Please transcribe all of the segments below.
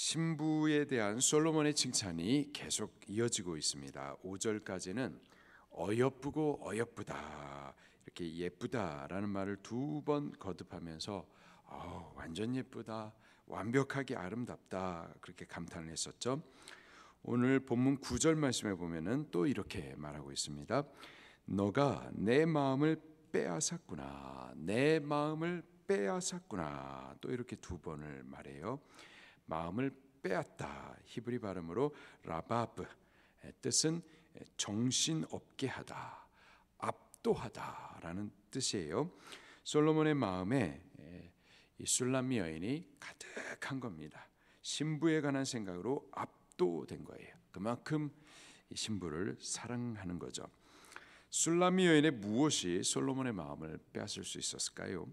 신부에 대한 솔로몬의 칭찬이 계속 이어지고 있습니다. 5절까지는 어여쁘고 어여쁘다, 이렇게 예쁘다라는 말을 두 번 거듭하면서 완전 예쁘다, 완벽하게 아름답다, 그렇게 감탄을 했었죠. 오늘 본문 9절 말씀에 보면은 또 이렇게 말하고 있습니다. 너가 내 마음을 빼앗았구나, 내 마음을 빼앗았구나. 또 이렇게 두 번을 말해요. 마음을 빼앗다, 히브리 발음으로 라바브, 뜻은 정신없게 하다, 압도하다라는 뜻이에요. 솔로몬의 마음에 이 술람미 여인이 가득한 겁니다. 신부에 관한 생각으로 압도된 거예요. 그만큼 이 신부를 사랑하는 거죠. 술람미 여인의 무엇이 솔로몬의 마음을 빼앗을 수 있었을까요?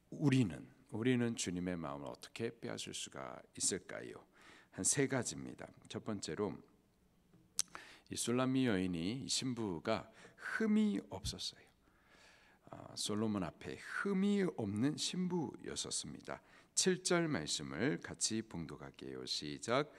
우리는 주님의 마음을 어떻게 빼앗을 수가 있을까요? 한 세 가지입니다. 첫 번째로 이 술람미 여인이, 이 신부가 흠이 없었어요. 솔로몬 앞에 흠이 없는 신부였었습니다. 7절 말씀을 같이 봉독할게요. 시작.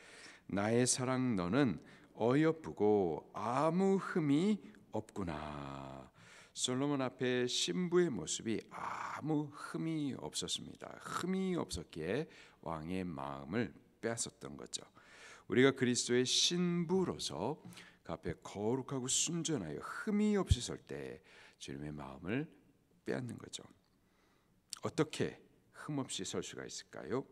나의 사랑 너는 어여쁘고 아무 흠이 없구나. 솔로몬 앞에 신부의 모습이 아무 흠이 없었습니다. 흠이 없었기에 왕의 마음을 빼앗았던 거죠. 우리가 그리스도의 신부로서 그 앞에 거룩하고 순전하여 흠이 없이 설 때 주님의 마음을 빼앗는 거죠. 어떻게 흠 없이 설 수가 있을까요?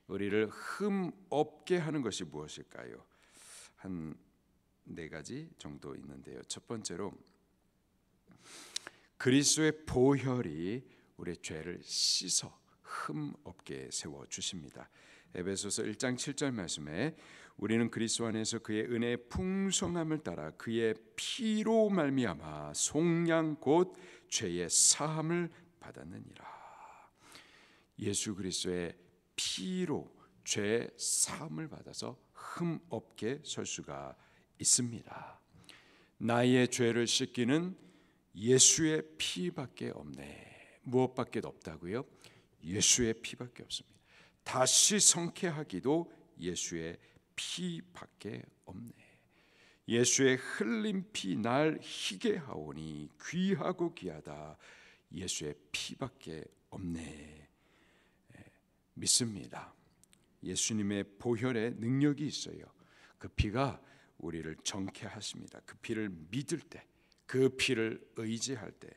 우리를 흠 없게 하는 것이 무엇일까요? 한 네 가지 정도 있는데요. 첫 번째로 그리스도의 보혈이 우리의 죄를 씻어 흠 없게 세워 주십니다. 에베소서 1장 7절 말씀에 우리는 그리스도 안에서 그의 은혜의 풍성함을 따라 그의 피로 말미암아 속량 곧 죄의 사함을 받았느니라. 예수 그리스도의 피로 죄 사함을 받아서 흠 없게 설 수가 있습니다. 나의 죄를 씻기는 예수의 피밖에 없네. 무엇밖에 없다고요? 예수의 피밖에 없습니다. 다시 성케하기도 예수의 피밖에 없네. 예수의 흘린 피 날 희게 하오니 귀하고 귀하다. 예수의 피밖에 없네. 믿습니다. 예수님의 보혈의 능력이 있어요. 그 피가 우리를 정케 하십니다. 그 피를 믿을 때, 그 피를 의지할 때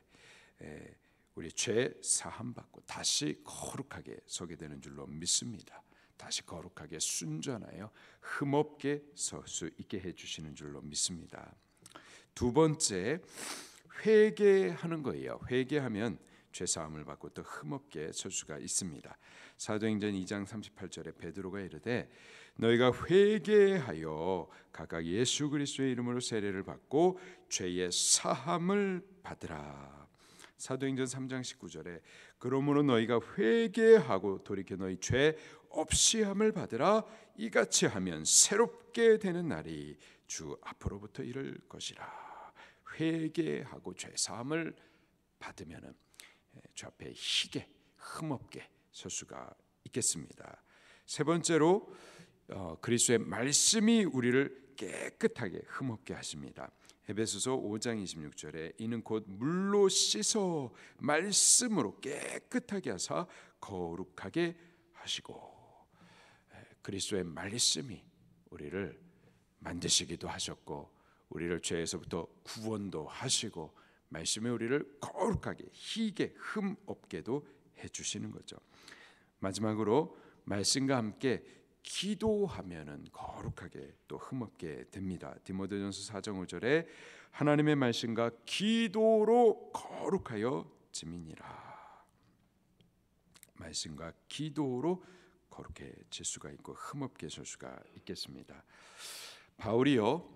우리 죄 사함 받고 다시 거룩하게 서게 되는 줄로 믿습니다. 다시 거룩하게 순전하여 흠없게 설 수 있게 해주시는 줄로 믿습니다. 두 번째, 회개하는 거예요. 회개하면 죄 사함을 받고 또 흠없게 설 수가 있습니다. 사도행전 2장 38절에 베드로가 이르되 너희가 회개하여 각각 예수 그리스도의 이름으로 세례를 받고 죄의 사함을 받으라. 사도행전 3장 19절에 그러므로 너희가 회개하고 돌이켜 너희 죄 없이 함을 받으라. 이같이 하면 새롭게 되는 날이 주 앞으로부터 이를 것이라. 회개하고 죄 사함을 받으면은 주 앞에 희게 흠없게 설 수가 있겠습니다. 세 번째로 그리스도의 말씀이 우리를 깨끗하게 흠없게 하십니다. 에베소서 5장 26절에 이는 곧 물로 씻어 말씀으로 깨끗하게 하사 거룩하게 하시고, 그리스도의 말씀이 우리를 만드시기도 하셨고 우리를 죄에서부터 구원도 하시고 말씀이 우리를 거룩하게 희게 흠 없게도 해주시는 거죠. 마지막으로 말씀과 함께 기도하면은 거룩하게 또 흠없게 됩니다. 디모데전서 4장 5절에 하나님의 말씀과 기도로 거룩하여 지민이라. 말씀과 기도로 거룩해질 수가 있고 흠없게 설 수가 있겠습니다. 바울이요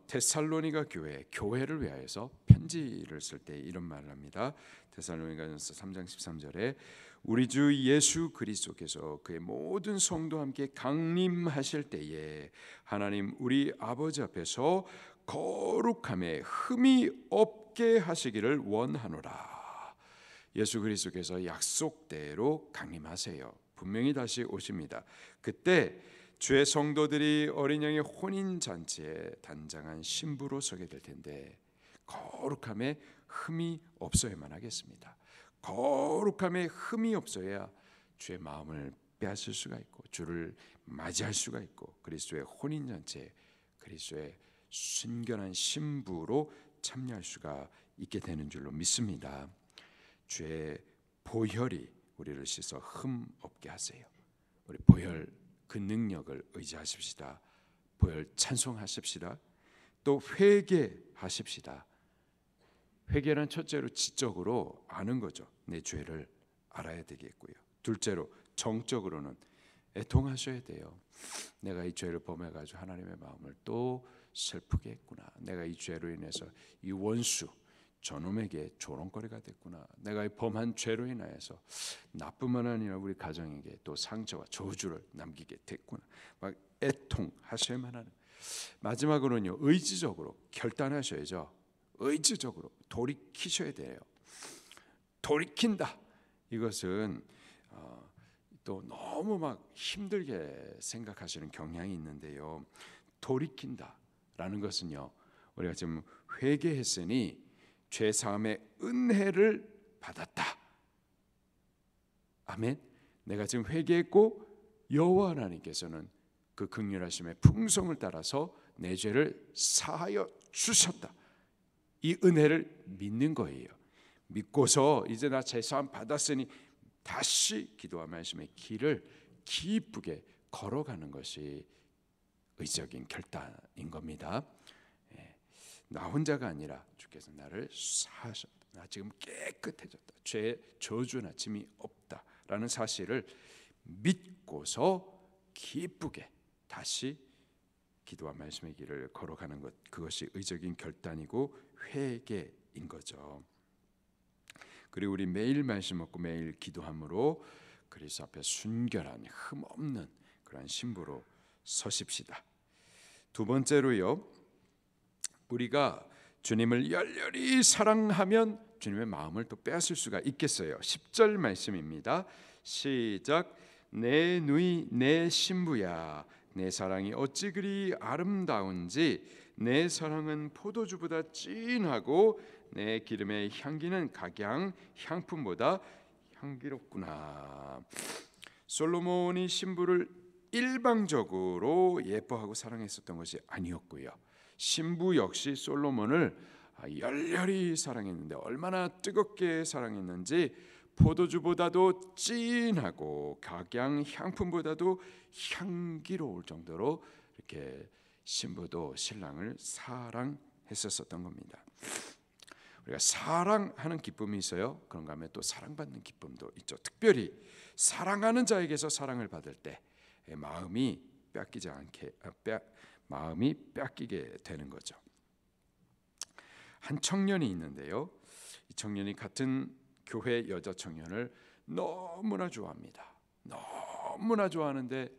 데살로니가 교회를 위하여서 편지를 쓸 때 이런 말을 합니다. 데살로니가전서 3장 13절에 우리 주 예수 그리스도께서 그의 모든 성도와 함께 강림하실 때에 하나님 우리 아버지 앞에서 거룩함에 흠이 없게 하시기를 원하노라. 예수 그리스도께서 약속대로 강림하세요. 분명히 다시 오십니다. 그때 주의 성도들이 어린 양의 혼인 잔치에 단장한 신부로 서게 될 텐데 거룩함에 흠이 없어야만 하겠습니다. 거룩함에 흠이 없어야 주의 마음을 빼앗을 수가 있고 주를 맞이할 수가 있고 그리스도의 혼인 잔치에 그리스도의 순결한 신부로 참여할 수가 있게 되는 줄로 믿습니다. 주의 보혈이 우리를 씻어 흠 없게 하세요. 우리 보혈 그 능력을 의지하십시다. 보혈 찬송하십시다. 또 회개하십시다. 회개는 첫째로 지적으로 아는 거죠. 내 죄를 알아야 되겠고요. 둘째로 정적으로는 애통하셔야 돼요. 내가 이 죄를 범해가지고 하나님의 마음을 또 슬프게 했구나. 내가 이 죄로 인해서 이 원수 저놈에게 조롱거리가 됐구나. 내가 이 범한 죄로 인하여서 나뿐만 아니라 우리 가정에게 또 상처와 저주를 남기게 됐구나. 막 애통하셔야만 하는. 마지막으로는요, 의지적으로 결단하셔야죠. 의지적으로 돌이키셔야 돼요. 돌이킨다. 이것은 또 너무 막 힘들게 생각하시는 경향이 있는데요. 돌이킨다라는 것은요, 우리가 지금 회개했으니 죄 사함의 은혜를 받았다. 아멘. 내가 지금 회개했고 여호와 하나님께서는 그 긍휼하심의 풍성을 따라서 내 죄를 사하여 주셨다. 이 은혜를 믿는 거예요. 믿고서 이제 나 죄 사함 받았으니 다시 기도와 말씀의 길을 기쁘게 걸어가는 것이 의적인 결단인 겁니다. 나 혼자가 아니라 주께서 나를 사하셨다. 나 지금 깨끗해졌다. 죄의 저주나 짐이 없다라는 사실을 믿고서 기쁘게 다시 기도와 말씀의 길을 걸어가는 것, 그것이 의적인 결단이고 회개인 거죠. 그리고 우리 매일 말씀 먹고 매일 기도함으로 그리스도 앞에 순결한 흠 없는 그러한 신부로 서십시다. 두 번째로요, 우리가 주님을 열렬히 사랑하면 주님의 마음을 또 빼앗을 수가 있겠어요. 10절 말씀입니다. 시작. 내 누이 내 신부야, 내 사랑이 어찌 그리 아름다운지 내 사랑은 포도주보다 진하고 내 기름의 향기는 각양 향품보다 향기롭구나. 솔로몬이 신부를 일방적으로 예뻐하고 사랑했었던 것이 아니었고요. 신부 역시 솔로몬을 열렬히 사랑했는데 얼마나 뜨겁게 사랑했는지 포도주보다도 진하고 각양 향품보다도 향기로울 정도로 이렇게 신부도 신랑을 사랑했었던 겁니다. 우리가 사랑하는 기쁨이 있어요. 그런가 하면 또 사랑받는 기쁨도 있죠. 특별히 사랑하는 자에게서 사랑을 받을 때 마음이 뺏기게 되는 거죠. 한 청년이 있는데요. 이 청년이 같은 교회 여자 청년을 너무나 좋아합니다. 너무나 좋아하는데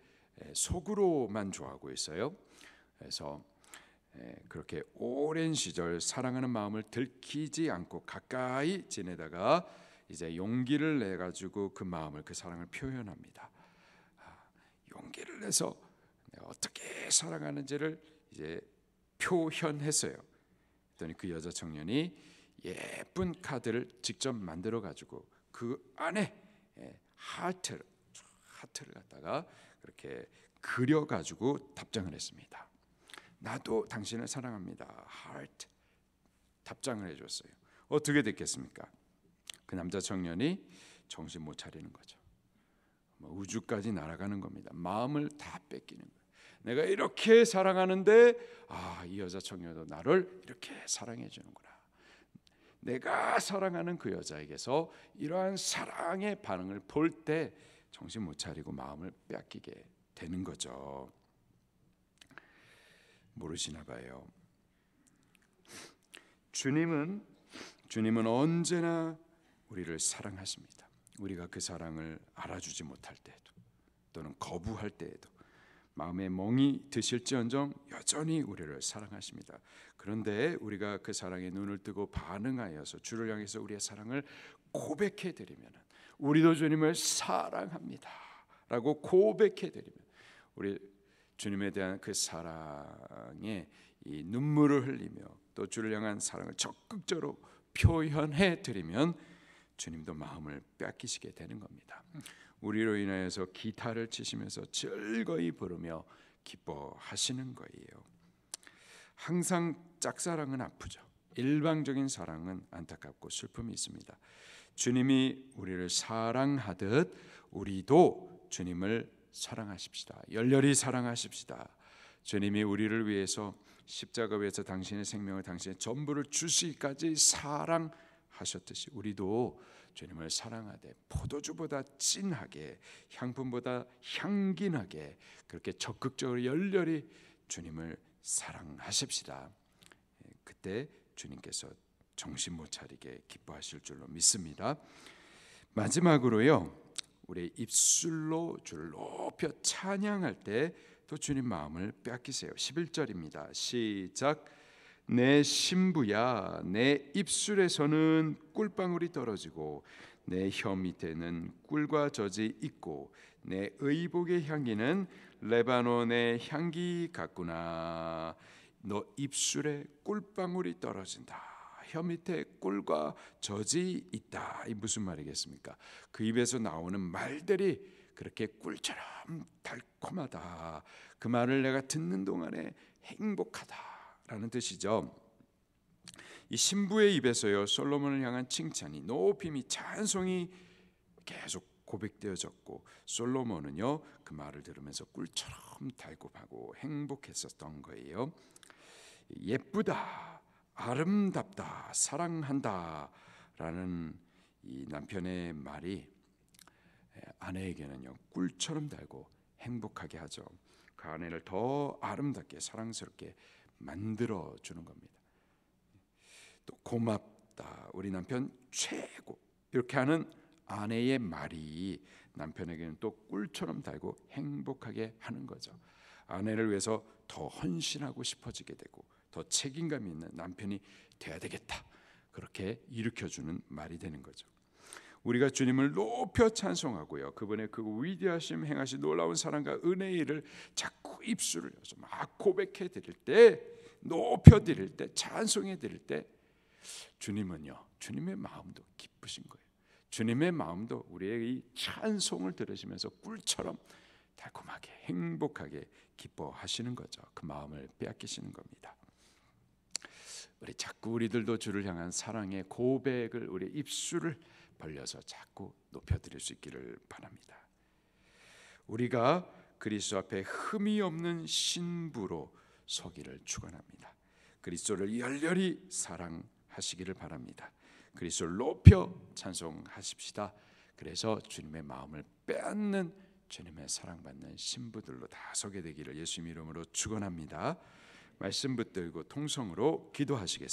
속으로만 좋아하고 있어요. 그래서 그렇게 오랜 시절 사랑하는 마음을 들키지 않고 가까이 지내다가 이제 용기를 내 가지고 그 마음을, 그 사랑을 표현합니다. 용기를 내서 내가 어떻게 사랑하는지를 이제 표현했어요. 그랬더니 그 여자 청년이 예쁜 카드를 직접 만들어 가지고 그 안에 하트를 갖다가 그렇게 그려 가지고 답장을 했습니다. 나도 당신을 사랑합니다. 하트. 답장을 해줬어요. 어떻게 됐겠습니까? 그 남자 청년이 정신 못 차리는 거죠. 우주까지 날아가는 겁니다. 마음을 다 뺏기는 거예요. 내가 이렇게 사랑하는데 이 여자 청년도 나를 이렇게 사랑해 주는구나. 내가 사랑하는 그 여자에게서 이러한 사랑의 반응을 볼 때 정신 못 차리고 마음을 뺏기게 되는 거죠. 모르시나 봐요. 주님은 언제나 우리를 사랑하십니다. 우리가 그 사랑을 알아주지 못할 때에도 또는 거부할 때에도 마음에 멍이 드실지언정 여전히 우리를 사랑하십니다. 그런데 우리가 그 사랑에 눈을 뜨고 반응하여서 주를 향해서 우리의 사랑을 고백해 드리면 우리도 주님을 사랑합니다. 라고 고백해 드리면 우리 주님에 대한 그 사랑에 이 눈물을 흘리며 또 주를 향한 사랑을 적극적으로 표현해 드리면 주님도 마음을 뺏기시게 되는 겁니다. 우리로 인하여서 기타를 치시면서 즐거이 부르며 기뻐하시는 거예요. 항상 짝사랑은 아프죠. 일방적인 사랑은 안타깝고 슬픔이 있습니다. 주님이 우리를 사랑하듯 우리도 주님을 사랑하십시다. 열렬히 사랑하십시다. 주님이 우리를 위해서 십자가 위에서 당신의 생명을, 당신의 전부를 주시기까지 사랑하셨듯이 우리도 주님을 사랑하되 포도주보다 진하게, 향품보다 향기나게 그렇게 적극적으로 열렬히 주님을 사랑하십시다. 그때 주님께서 정신 못 차리게 기뻐하실 줄로 믿습니다. 마지막으로요, 우리 입술로 주를 높여 찬양할 때 또 주님 마음을 빼앗기세요. 11절입니다. 시작. 내 신부야, 내 입술에서는 꿀방울이 떨어지고 내 혀 밑에는 꿀과 젖이 있고 내 의복의 향기는 레바논의 향기 같구나. 너 입술에 꿀방울이 떨어진다. 혀 밑에 꿀과 젖이 있다. 이 무슨 말이겠습니까? 그 입에서 나오는 말들이 그렇게 꿀처럼 달콤하다. 그 말을 내가 듣는 동안에 행복하다라는 뜻이죠. 이 신부의 입에서요, 솔로몬을 향한 칭찬이, 높임이, 찬송이 계속 고백되어졌고 솔로몬은요 그 말을 들으면서 꿀처럼 달콤하고 행복했었던 거예요. 예쁘다, 아름답다, 사랑한다라는 이 남편의 말이 아내에게는요 꿀처럼 달고 행복하게 하죠. 그 아내를 더 아름답게 사랑스럽게 만들어 주는 겁니다. 또 고맙다, 우리 남편 최고, 이렇게 하는 아내의 말이 남편에게는 또 꿀처럼 달고 행복하게 하는 거죠. 아내를 위해서 더 헌신하고 싶어지게 되고 더 책임감 있는 남편이 돼야 되겠다, 그렇게 일으켜주는 말이 되는 거죠. 우리가 주님을 높여 찬송하고요, 그분의 그 위대하심, 행하신 놀라운 사랑과 은혜의 일을 자꾸 입술을 여서 막 고백해 드릴 때, 높여 드릴 때, 찬송해 드릴 때 주님은요, 주님의 마음도 기쁘신 거예요. 주님의 마음도 우리의 이 찬송을 들으시면서 꿀처럼 달콤하게 행복하게 기뻐하시는 거죠. 그 마음을 빼앗기시는 겁니다. 우리 자꾸 우리들도 주를 향한 사랑의 고백을, 우리 입술을 벌려서 자꾸 높여드릴 수 있기를 바랍니다. 우리가 그리스도 앞에 흠이 없는 신부로 서기를 축원합니다. 그리스도를 열렬히 사랑하시기를 바랍니다. 그리스도를 높여 찬송하십시다. 그래서 주님의 마음을 빼앗는 주님의 사랑받는 신부들로 다 서게 되기를 예수님 이름으로 축원합니다. 말씀 붙들고 통성으로 기도하시겠습니다.